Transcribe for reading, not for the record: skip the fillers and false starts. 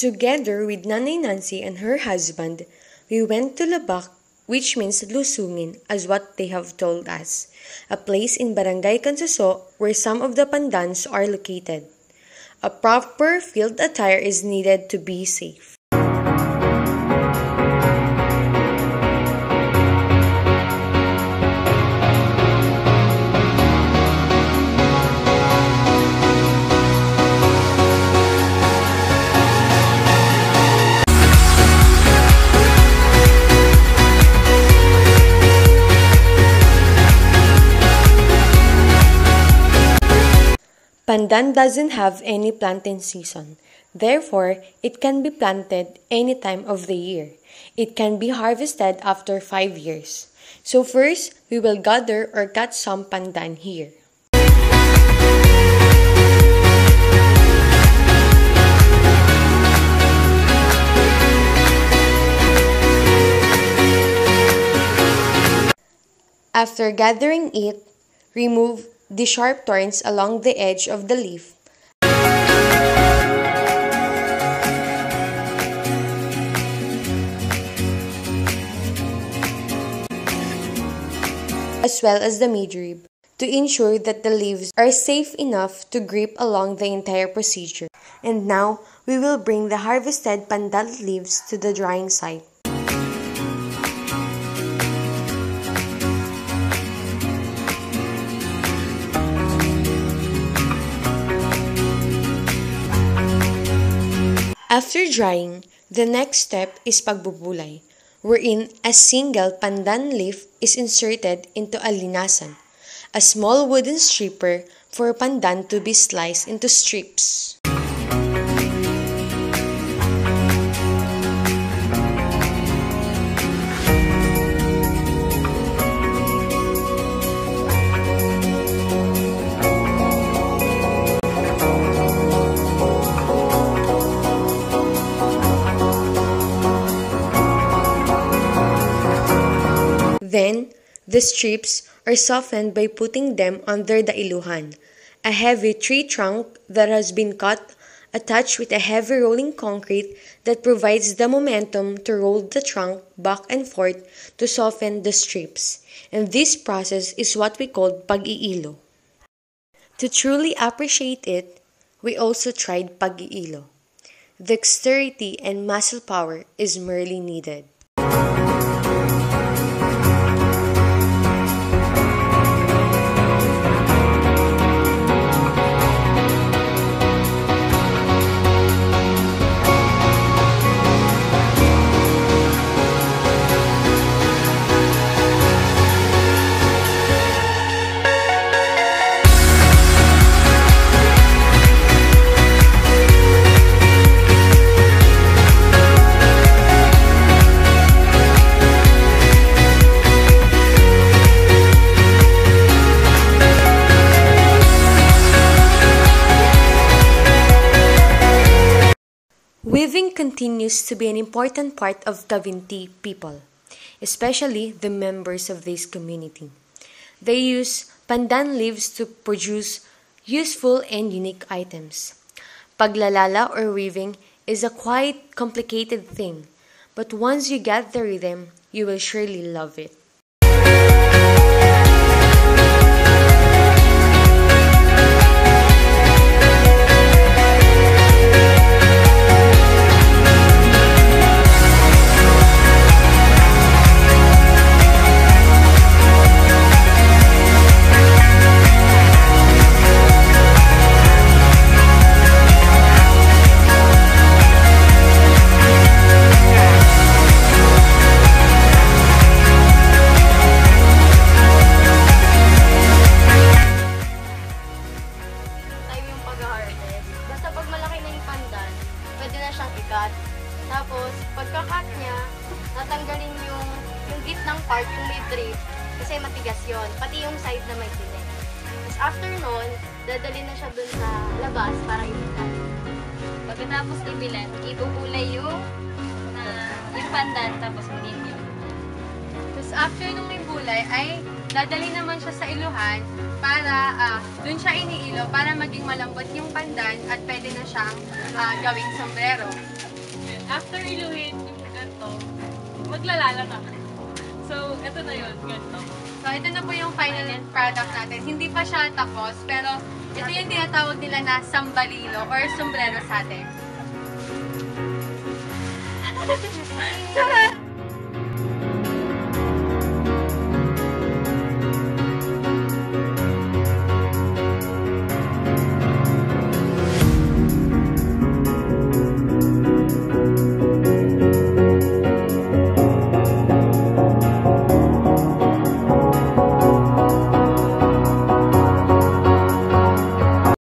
Together with Nanay Nancy and her husband, we went to Labak, which means Lusungin, as what they have told us, a place in Barangay Cansuso where some of the pandans are located. A proper field attire is needed to be safe. Pandan doesn't have any planting season. Therefore, it can be planted any time of the year. It can be harvested after 5 years. So first, we will gather or cut some pandan here. After gathering it, remove the sharp thorns along the edge of the leaf. As well as the midrib, to ensure that the leaves are safe enough to grip along the entire procedure. And now, we will bring the harvested pandan leaves to the drying site. After drying, the next step is pagbubulay, wherein a single pandan leaf is inserted into a linasan, a small wooden stripper for pandan to be sliced into strips. Then, the strips are softened by putting them under the iluhan, a heavy tree trunk that has been cut, attached with a heavy rolling concrete that provides the momentum to roll the trunk back and forth to soften the strips. And this process is what we call pag-iilo. To truly appreciate it, we also tried pag-iilo. Dexterity and muscle power is merely needed. Weaving continues to be an important part of Cavinti people, especially the members of this community. They use pandan leaves to produce useful and unique items. Paglalala or weaving is a quite complicated thing, but once you get the rhythm, you will surely love it. Tapos, pagka-cut niya, natanggalin yung gitnang part, yung midrib, kasi matigas yon, pati yung side na may tinik. Tapos after nun, dadalhin na siya dun sa labas para ibilan. Pagkatapos ibilan, ibubulay yung pandan, tapos magiging. Tapos after nung ibulay, ay dadalhin naman siya sa iluhan para dun siya iniilo para maging malambot yung pandan at pwede na siyang gawing sombrero. after iluhin yung ganito, maglalala ka. So, ito na yun, ganito. So, ito na po yung final product natin. Hindi pa siya tapos, pero ito yung tinatawag nila na sambalilo or sombrero sa atin. Charot!